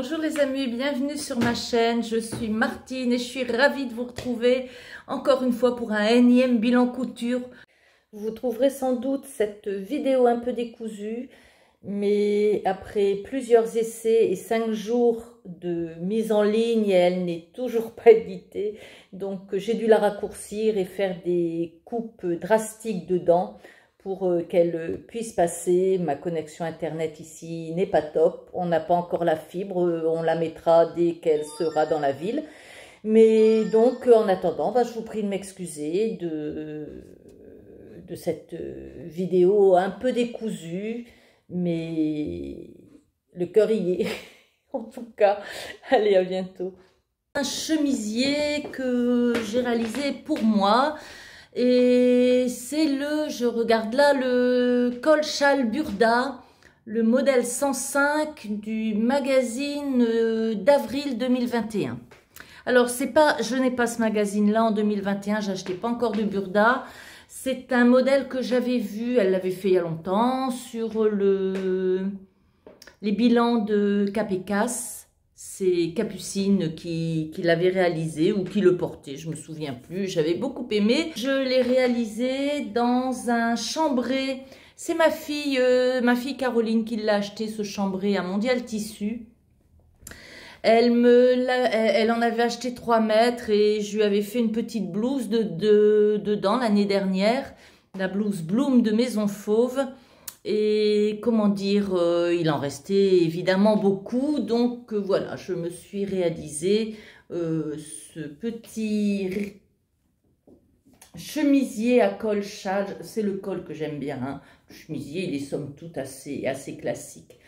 Bonjour les amis, bienvenue sur ma chaîne, je suis Martine et je suis ravie de vous retrouver encore une fois pour un énième bilan couture. Vous trouverez sans doute cette vidéo un peu décousue, mais après plusieurs essais et 5 jours de mise en ligne, elle n'est toujours pas éditée. Donc j'ai dû la raccourcir et faire des coupes drastiques dedans pour qu'elle puisse passer. Ma connexion internet ici n'est pas top, on n'a pas encore la fibre, on la mettra dès qu'elle sera dans la ville. Mais donc en attendant, je vous prie de m'excuser de cette vidéo un peu décousue, mais le cœur y est. En tout cas, allez, à bientôt. Un chemisier que j'ai réalisé pour moi. Et c'est je regarde là, le col châle Burda, le modèle 105 du magazine d'avril 2021. Alors, je n'ai pas ce magazine-là en 2021, j'achetais pas encore de Burda. C'est un modèle que j'avais vu, elle l'avait fait il y a longtemps, sur les bilans de Capécas. C'est Capucine qui l'avait réalisé ou qui le portait, je me souviens plus, j'avais beaucoup aimé. Je l'ai réalisé dans un chambré, c'est ma fille Caroline qui l'a acheté, ce chambré à Mondial Tissu. Elle en avait acheté 3 mètres et je lui avais fait une petite blouse dedans l'année dernière, la blouse Bloom de Maison Fauve. Et comment dire, il en restait évidemment beaucoup, donc voilà, je me suis réalisé ce petit chemisier à col châle. C'est le col que j'aime bien, hein. Le chemisier, il est somme toute assez classique.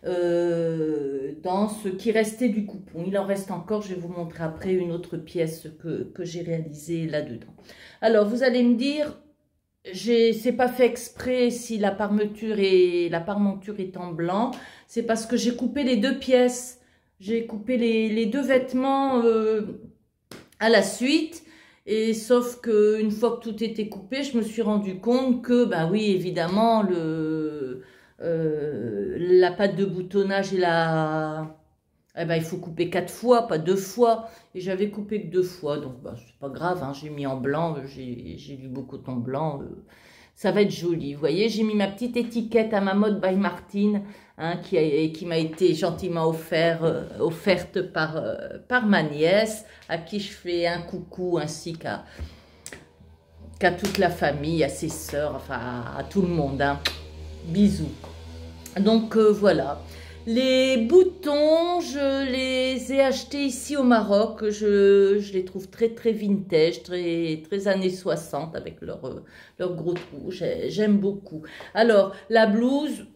Dans ce qui restait du coupon, il en reste encore, je vais vous montrer après une autre pièce que j'ai réalisée là-dedans. Alors, vous allez me dire, c'est pas fait exprès si la parmenture est en blanc, c'est parce que j'ai coupé les 2 pièces, j'ai coupé les 2 vêtements à la suite, et sauf que une fois que tout était coupé, je me suis rendu compte que oui, évidemment, la patte de boutonnage et il faut couper 4 fois, pas 2 fois. Et j'avais coupé que 2 fois, donc c'est pas grave, hein, j'ai mis en blanc, j'ai du beau coton blanc, ça va être joli. Vous voyez, j'ai mis ma petite étiquette à ma mode by Martine, hein, qui m'a été gentiment offerte par ma nièce, à qui je fais un coucou, ainsi qu'à toute la famille, à ses sœurs, enfin à tout le monde, hein. Bisous. Donc voilà. Les boutons, je les ai achetés ici au Maroc. Je les trouve très vintage, très années 60 avec leur gros trous. J'aime beaucoup. Alors, la blouse,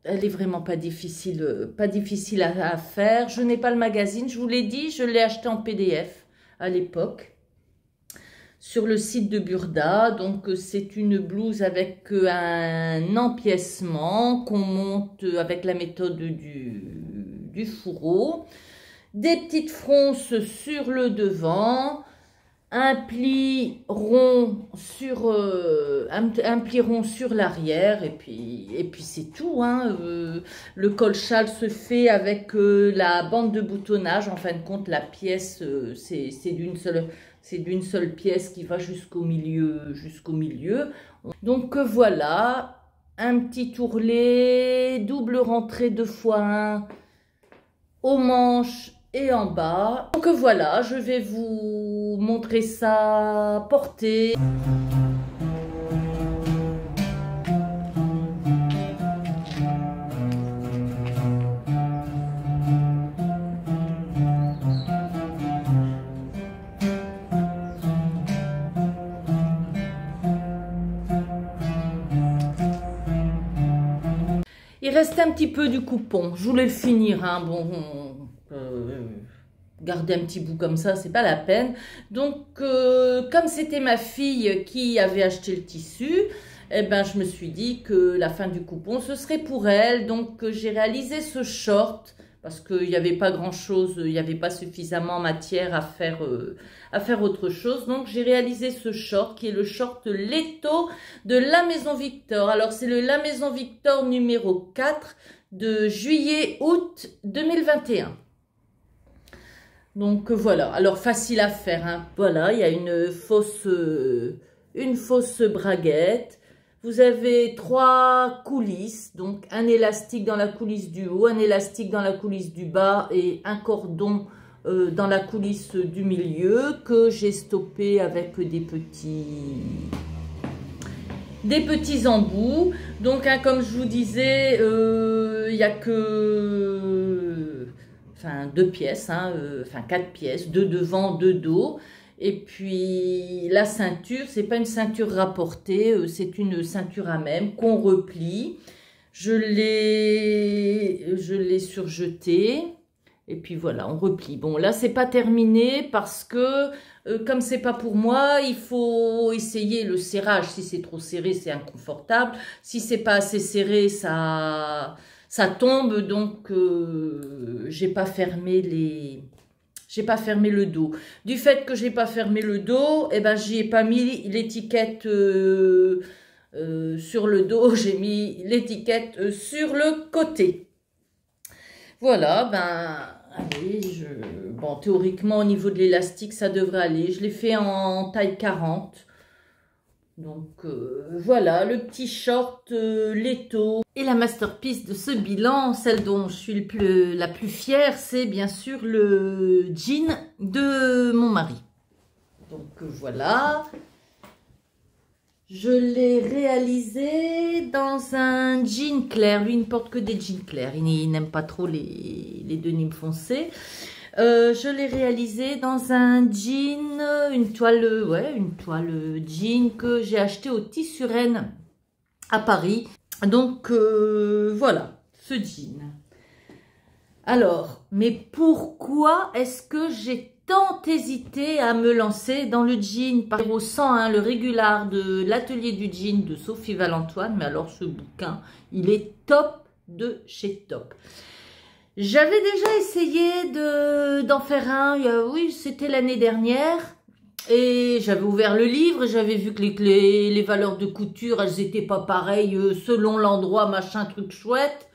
elle est vraiment pas difficile à faire. Je n'ai pas le magazine, je vous l'ai dit, je l'ai acheté en PDF à l'époque sur le site de Burda. Donc c'est une blouse avec un empiècement qu'on monte avec la méthode du fourreau, des petites fronces sur le devant, un pli rond sur l'arrière, et puis c'est tout, hein. Le col châle se fait avec la bande de boutonnage. En fin de compte, la pièce c'est d'une seule pièce qui va jusqu'au milieu. Donc voilà, un petit ourlet, double rentrée 2x1 aux manches et en bas. Donc voilà, je vais vous montrer ça porté. Il reste un petit peu du coupon, je voulais le finir, hein. Bon, garder un petit bout comme ça, c'est pas la peine. Donc, comme c'était ma fille qui avait acheté le tissu, je me suis dit que la fin du coupon, ce serait pour elle. Donc, j'ai réalisé ce short parce qu'il n'y avait pas grand-chose, il n'y avait pas suffisamment matière à faire autre chose. Donc, j'ai réalisé ce short qui est le short Leto de La Maison Victor. Alors, c'est le La Maison Victor numéro 4. de juillet-août 2021. Donc voilà, alors facile à faire, hein. Voilà, il y a une fausse braguette. Vous avez 3 coulisses, donc un élastique dans la coulisse du haut, un élastique dans la coulisse du bas et un cordon dans la coulisse du milieu que j'ai stoppé avec des petits embouts. Donc hein, comme je vous disais, il n'y a que 2 pièces, hein, 4 pièces, 2 devant, 2 dos. Et puis la ceinture, c'est pas une ceinture rapportée, c'est une ceinture à même qu'on replie. Je l'ai surjetée. Et puis voilà, on replie. Bon, là, c'est pas terminé parce que, comme c'est pas pour moi, il faut essayer le serrage. Si c'est trop serré, c'est inconfortable. Si c'est pas assez serré, ça tombe. Donc, j'ai pas fermé le dos. Du fait que j'ai pas fermé le dos, eh ben, j'y ai pas mis l'étiquette sur le dos. J'ai mis l'étiquette sur le côté. Voilà, ben, allez, bon, théoriquement, au niveau de l'élastique, ça devrait aller. Je l'ai fait en taille 40. Donc, voilà, le petit short Leto. Et la masterpiece de ce bilan, celle dont je suis la plus fière, c'est bien sûr le jean de mon mari. Donc, voilà. Je l'ai réalisé dans un jean clair. Lui, il ne porte que des jeans clairs. Il n'aime pas trop les denims foncés. Je l'ai réalisé dans un jean, une toile jean que j'ai acheté au Tissuren à Paris. Donc, voilà, ce jean. Alors, mais pourquoi est-ce que j'ai tant hésité à me lancer dans le jean par 101, le régular de l'atelier du jean de Sophie Valentoine. Mais alors ce bouquin, il est top de chez top. J'avais déjà essayé d'en faire un, oui, c'était l'année dernière. Et j'avais ouvert le livre et j'avais vu que les valeurs de couture, elles n'étaient pas pareilles selon l'endroit, machin, truc chouette.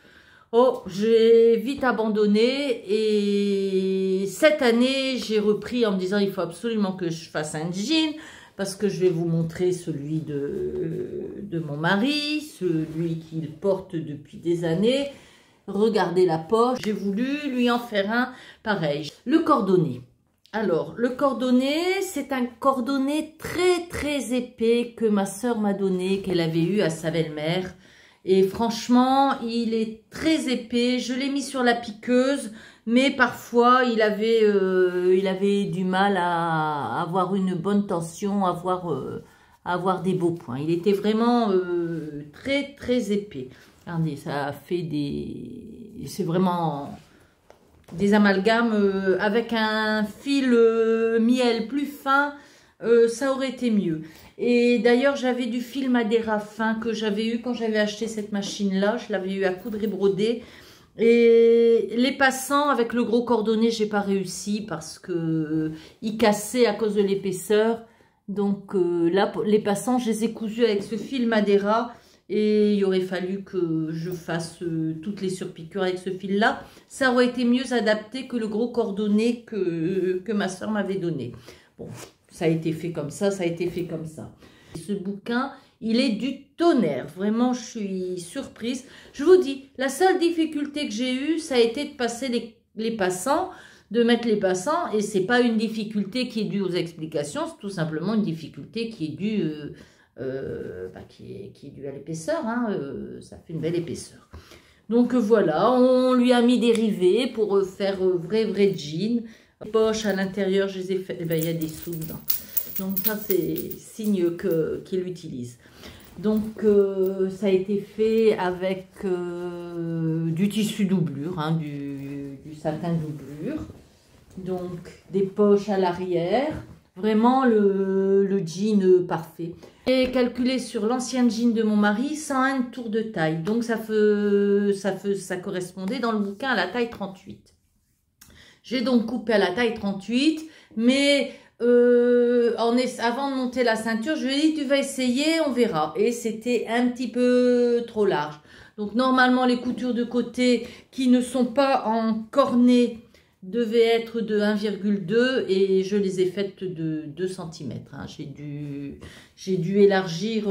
Oh, j'ai vite abandonné et cette année, j'ai repris en me disant il faut absolument que je fasse un jean parce que je vais vous montrer celui de mon mari, celui qu'il porte depuis des années. Regardez la poche, j'ai voulu lui en faire un pareil. Le cordonnet. Alors, le cordonnet, c'est un cordonnet très très épais que ma soeur m'a donné, qu'elle avait eu à sa belle-mère. Et franchement, il est très épais. Je l'ai mis sur la piqueuse, mais parfois, il avait du mal à avoir une bonne tension, à avoir des beaux points. Il était vraiment très, très épais. Regardez, ça a fait c'est vraiment des amalgames avec un fil miel plus fin. Ça aurait été mieux. Et d'ailleurs, j'avais du fil Madeira fin que j'avais eu quand j'avais acheté cette machine-là. Je l'avais eu à coudre et broder. Et les passants, avec le gros cordonnet, j'ai pas réussi parce que il cassait à cause de l'épaisseur. Donc là, les passants, je les ai cousus avec ce fil Madeira. Et il aurait fallu que je fasse toutes les surpiqûres avec ce fil-là. Ça aurait été mieux adapté que le gros cordonnet que ma soeur m'avait donné. Bon. Ça a été fait comme ça, ça a été fait comme ça. Ce bouquin, il est du tonnerre. Vraiment, je suis surprise. Je vous dis, la seule difficulté que j'ai eue, ça a été de passer les passants, de mettre les passants. Et c'est pas une difficulté qui est due aux explications, c'est tout simplement une difficulté qui est due, qui est due à l'épaisseur. Hein, ça fait une belle épaisseur. Donc voilà, on lui a mis des rivets pour faire vrai jean. Les poches à l'intérieur, je les ai fait. Eh ben, il y a des sous dedans. Donc ça, c'est signe qu'il utilise. Donc ça a été fait avec du tissu doublure, hein, du satin doublure. Donc des poches à l'arrière. Vraiment le jean parfait. J'ai calculé sur l'ancien jean de mon mari 101 tours de taille. Donc ça correspondait dans le bouquin à la taille 38. J'ai donc coupé à la taille 38, mais avant de monter la ceinture, je lui ai dit, tu vas essayer, on verra. Et c'était un petit peu trop large. Donc, normalement, les coutures de côté qui ne sont pas en cornet devaient être de 1,2 et je les ai faites de 2 cm. Hein. J'ai dû élargir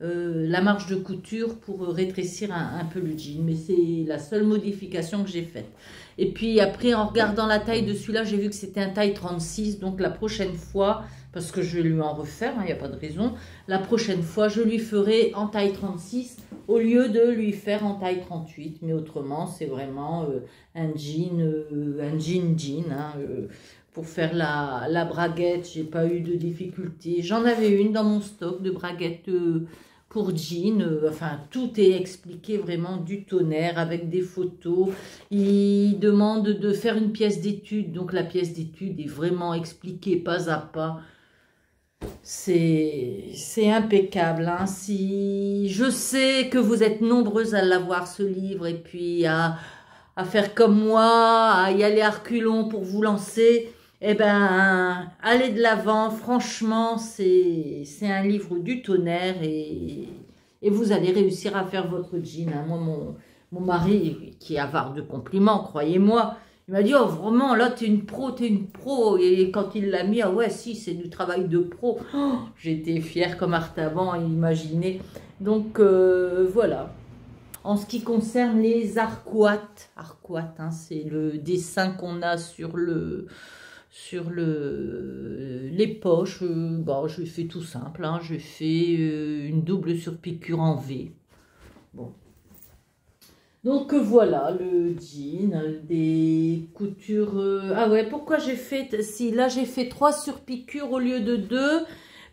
la marge de couture pour rétrécir un peu le jean. Mais c'est la seule modification que j'ai faite. Et puis après, en regardant la taille de celui-là, j'ai vu que c'était un taille 36. Donc la prochaine fois, parce que je vais lui en refaire, il n'y a pas de raison, la prochaine fois, je lui ferai en taille 36 au lieu de lui faire en taille 38. Mais autrement, c'est vraiment un jean, hein, pour faire la braguette, j'ai pas eu de difficulté. J'en avais une dans mon stock de braguettes pour jean, enfin tout est expliqué vraiment du tonnerre avec des photos. Il demande de faire une pièce d'étude, donc la pièce d'étude est vraiment expliquée pas à pas. C'est impeccable. Hein. Si je sais que vous êtes nombreuses à l'avoir ce livre et puis à faire comme moi, à y aller à reculons pour vous lancer, eh ben, allez de l'avant. Franchement, c'est un livre du tonnerre et vous allez réussir à faire votre jean. Hein. Moi, mon mari, qui est avare de compliments, croyez-moi, il m'a dit, oh vraiment, là, t'es une pro, t'es une pro. Et quand il l'a mis, ah ouais, si, c'est du travail de pro. Oh, j'étais fière comme Artaban, imaginez. Donc, voilà. En ce qui concerne les arcuates, hein, c'est le dessin qu'on a sur les poches. Bon, je fais tout simple, hein, je fais une double surpiqûre en V. Bon. Donc voilà, le jean, des coutures... ah ouais, pourquoi j'ai fait... Si, là j'ai fait 3 surpiqûres au lieu de 2,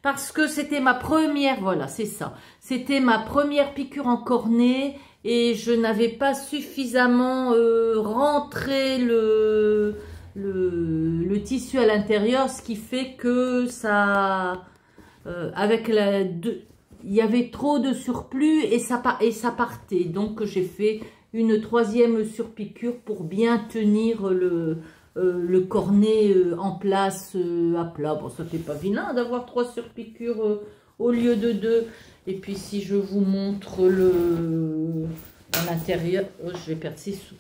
parce que c'était ma première... Voilà, c'est ça. C'était ma première piqûre en cornet, et je n'avais pas suffisamment rentré le tissu à l'intérieur, ce qui fait que ça... il y avait trop de surplus et ça partait. Donc j'ai fait une 3e surpiqûre pour bien tenir le cornet en place à plat. Bon, ça fait pas vilain d'avoir 3 surpiqûres au lieu de 2. Et puis si je vous montre à l'intérieur, oh, je vais perdre 6 sous.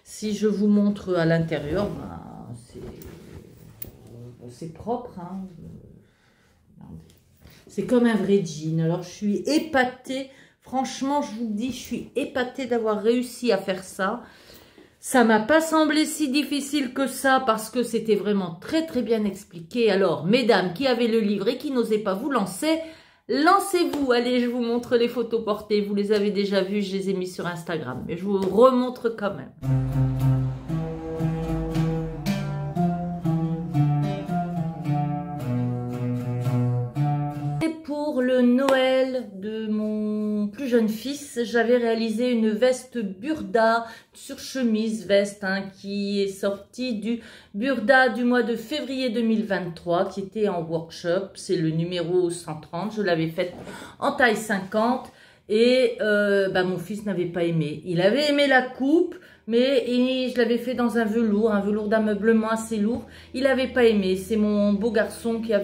Si je vous montre à l'intérieur, ben, c'est propre. Hein. C'est comme un vrai jean. Alors, je suis épatée. Franchement, je vous dis, je suis épatée d'avoir réussi à faire ça. Ça m'a pas semblé si difficile que ça parce que c'était vraiment très, très bien expliqué. Alors, mesdames qui avaient le livre et qui n'osaient pas vous lancer, lancez-vous. Allez, je vous montre les photos portées. Vous les avez déjà vues, je les ai mis sur Instagram. Mais je vous remontre quand même. Le Noël de mon plus jeune fils, j'avais réalisé une veste Burda sur chemise veste hein, qui est sortie du Burda du mois de février 2023 qui était en workshop, c'est le numéro 130, je l'avais faite en taille 50 et mon fils n'avait pas aimé. Il avait aimé la coupe mais je l'avais fait dans un velours d'ameublement assez lourd, il n'avait pas aimé. C'est mon beau garçon qui a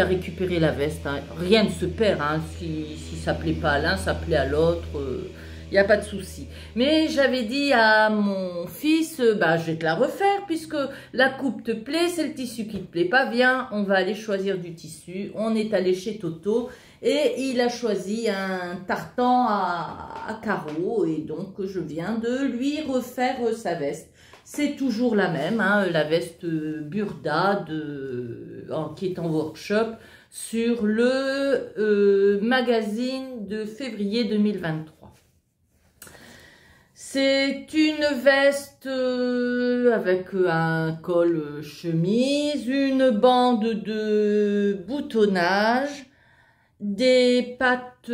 récupéré la veste. Hein. Rien ne se perd. Hein. Si ça ne plaît pas à l'un, ça plaît à l'autre. Il n'y a pas de souci. Mais j'avais dit à mon fils, je vais te la refaire puisque la coupe te plaît, c'est le tissu qui te plaît pas. Viens, on va aller choisir du tissu. On est allé chez Toto et il a choisi un tartan à carreaux. Et donc, je viens de lui refaire sa veste. C'est toujours la même, hein, la veste Burda qui est en workshop sur le magazine de février 2023. C'est une veste avec un col chemise, une bande de boutonnage, des pattes...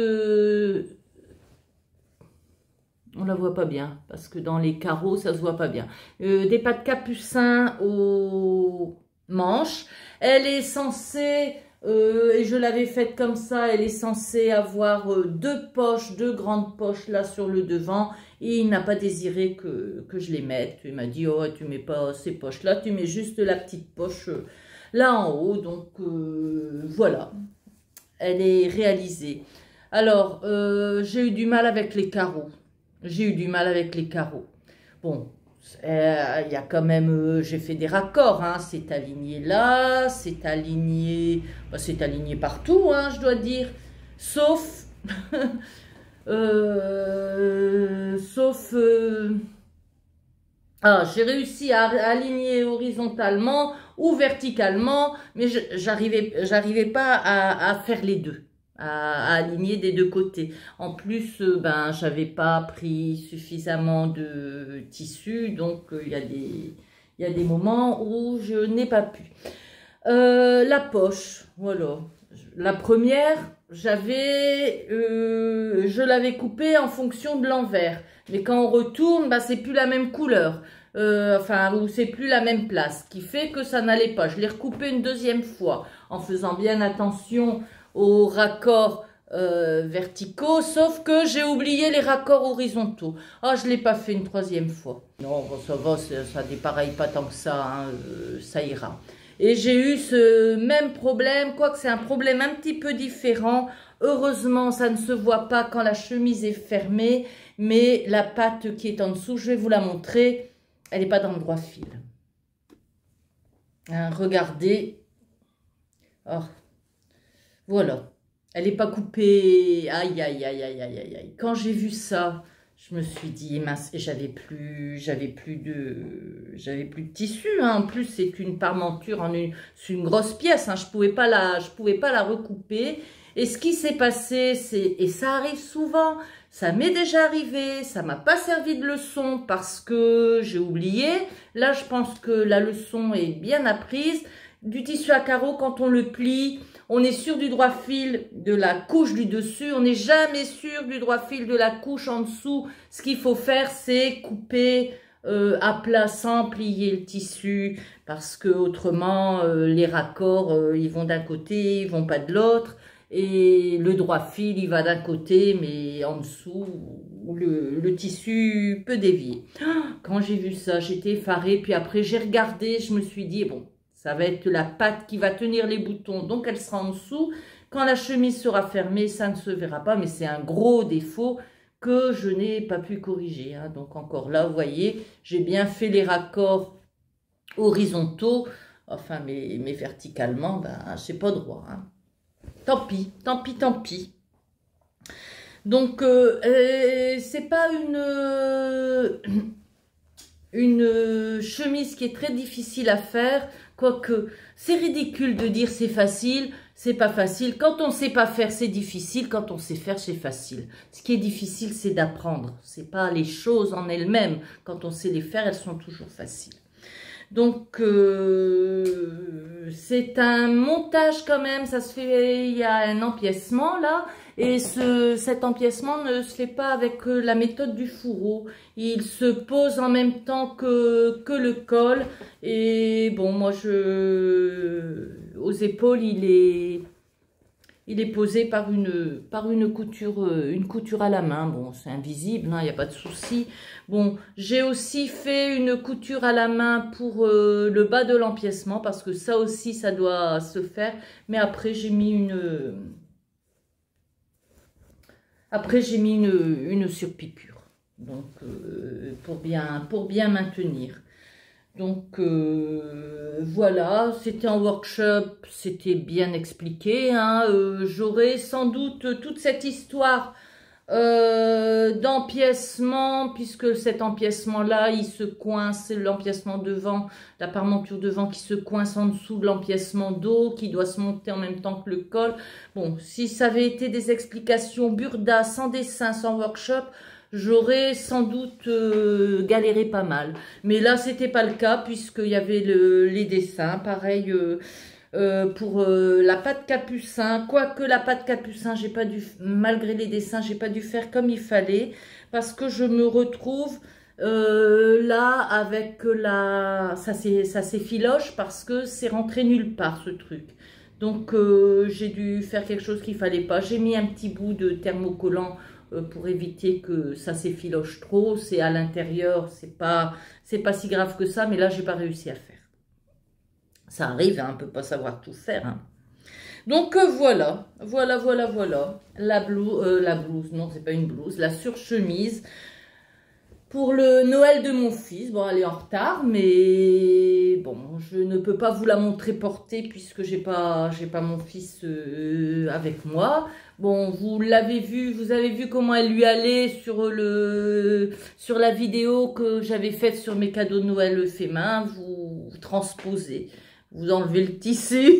on la voit pas bien parce que dans les carreaux ça se voit pas bien. Des pattes capucin aux manches. Elle est censée Et je l'avais faite comme ça. Elle est censée avoir deux poches, deux grandes poches là sur le devant. Et il n'a pas désiré que je les mette. Il m'a dit, oh, tu mets pas ces poches là, tu mets juste la petite poche là en haut. Donc voilà, elle est réalisée. Alors, j'ai eu du mal avec les carreaux. J'ai eu du mal avec les carreaux. Bon, il y a quand même, j'ai fait des raccords, hein, c'est aligné là, c'est aligné partout, hein, je dois dire, sauf, j'ai réussi à aligner horizontalement ou verticalement, mais j'arrivais pas à faire les deux. À aligner des deux côtés. En plus, ben, j'avais pas pris suffisamment de tissu, donc il y a des moments où je n'ai pas pu. La poche, voilà. La première, je l'avais coupée en fonction de l'envers. Mais quand on retourne, ben, c'est plus la même couleur. Ou c'est plus la même place, ce qui fait que ça n'allait pas. Je l'ai recoupé une deuxième fois, en faisant bien attention aux raccords verticaux, sauf que j'ai oublié les raccords horizontaux. Ah, je ne l'ai pas fait une troisième fois. Non, ça va, ça dépareille pas tant que ça, hein, ça ira. Et j'ai eu ce même problème, quoique c'est un problème un petit peu différent. Heureusement, ça ne se voit pas quand la chemise est fermée, mais la patte qui est en dessous, je vais vous la montrer, elle n'est pas dans le droit fil. Hein, regardez. Oh. Voilà, elle n'est pas coupée, aïe, aïe, aïe, aïe, aïe, aïe, aïe. Quand j'ai vu ça, je me suis dit, mince, j'avais plus de tissu, hein. En plus, c'est une parmenture, c'est une grosse pièce, hein. Je pouvais pas la recouper. Et ce qui s'est passé, et ça arrive souvent, ça m'est déjà arrivé, ça m'a pas servi de leçon parce que j'ai oublié. Là, je pense que la leçon est bien apprise. Du tissu à carreaux, quand on le plie, on est sûr du droit fil de la couche du dessus. On n'est jamais sûr du droit fil de la couche en dessous. Ce qu'il faut faire, c'est couper à plat sans plier le tissu. Parce que autrement, les raccords, ils vont d'un côté, ils vont pas de l'autre. Et le droit fil, il va d'un côté, mais en dessous, le tissu peut dévier. Quand j'ai vu ça, j'étais effarée. Puis après, j'ai regardé, je me suis dit, bon, ça va être la patte qui va tenir les boutons, donc elle sera en dessous. Quand la chemise sera fermée, ça ne se verra pas, mais c'est un gros défaut que je n'ai pas pu corriger. Hein. Donc encore là, vous voyez, j'ai bien fait les raccords horizontaux, enfin, mais verticalement, ben, c'est pas droit. Hein. Tant pis, tant pis, tant pis. Donc, c'est pas une chemise qui est très difficile à faire, quoique c'est ridicule de dire c'est facile, c'est pas facile. Quand on sait pas faire, c'est difficile. Quand on sait faire, c'est facile. Ce qui est difficile, c'est d'apprendre. C'est pas les choses en elles-mêmes. Quand on sait les faire, elles sont toujours faciles. Donc, c'est un montage quand même, ça se fait, il y a un empiècement là, et cet empiècement ne se fait pas avec la méthode du fourreau. Il se pose en même temps que le col, et bon, moi, aux épaules, il est posé par une couture à la main. Bon, c'est invisible, hein, il n'y a pas de souci. Bon, j'ai aussi fait une couture à la main pour le bas de l'empiècement, parce que ça aussi, ça doit se faire. Mais après, j'ai mis une surpiqûre. Donc, pour bien maintenir. Donc, voilà, c'était en workshop, c'était bien expliqué. Hein, j'aurai sans doute toute cette histoire d'empiècement, puisque cet empiècement-là, il se coince, c'est l'empiècement devant, la parmenture devant qui se coince en dessous de l'empiècement dos, qui doit se monter en même temps que le col. Bon, si ça avait été des explications burda, sans dessin, sans workshop, j'aurais sans doute galéré pas mal. Mais là, c'était pas le cas, puisqu'il y avait les dessins. Pareil pour la patte capucin. Quoique la patte capucin, j'ai pas dû, malgré les dessins, j'ai pas dû faire comme il fallait. Parce que je me retrouve là avec ça s'effiloche parce que c'est rentré nulle part ce truc. Donc j'ai dû faire quelque chose qu'il fallait pas. J'ai mis un petit bout de thermocollant pour éviter que ça s'effiloche trop. C'est à l'intérieur, c'est pas si grave que ça, mais là j'ai pas réussi à faire. Ça arrive, hein, on peut pas savoir tout faire. Hein. Donc voilà. La blouse, non c'est pas une blouse, la surchemise pour le Noël de mon fils. Bon, elle est en retard, mais bon, je ne peux pas vous la montrer portée puisque j'ai pas mon fils avec moi. Bon, vous l'avez vu, vous avez vu comment elle lui allait sur la vidéo que j'avais faite sur mes cadeaux de Noël fait main. Vous transposez. Vous enlevez le tissu,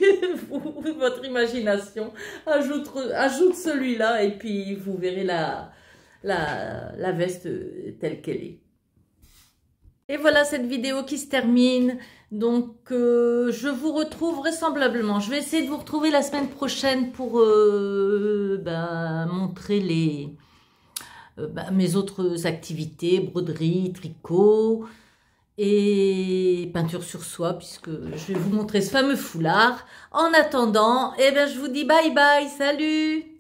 votre imagination ajoute celui-là et puis vous verrez la veste telle qu'elle est. Et voilà cette vidéo qui se termine. Donc je vous retrouve vraisemblablement. Je vais essayer de vous retrouver la semaine prochaine pour montrer mes autres activités, broderie, tricot et peinture sur soie, puisque je vais vous montrer ce fameux foulard. En attendant, je vous dis bye bye, salut!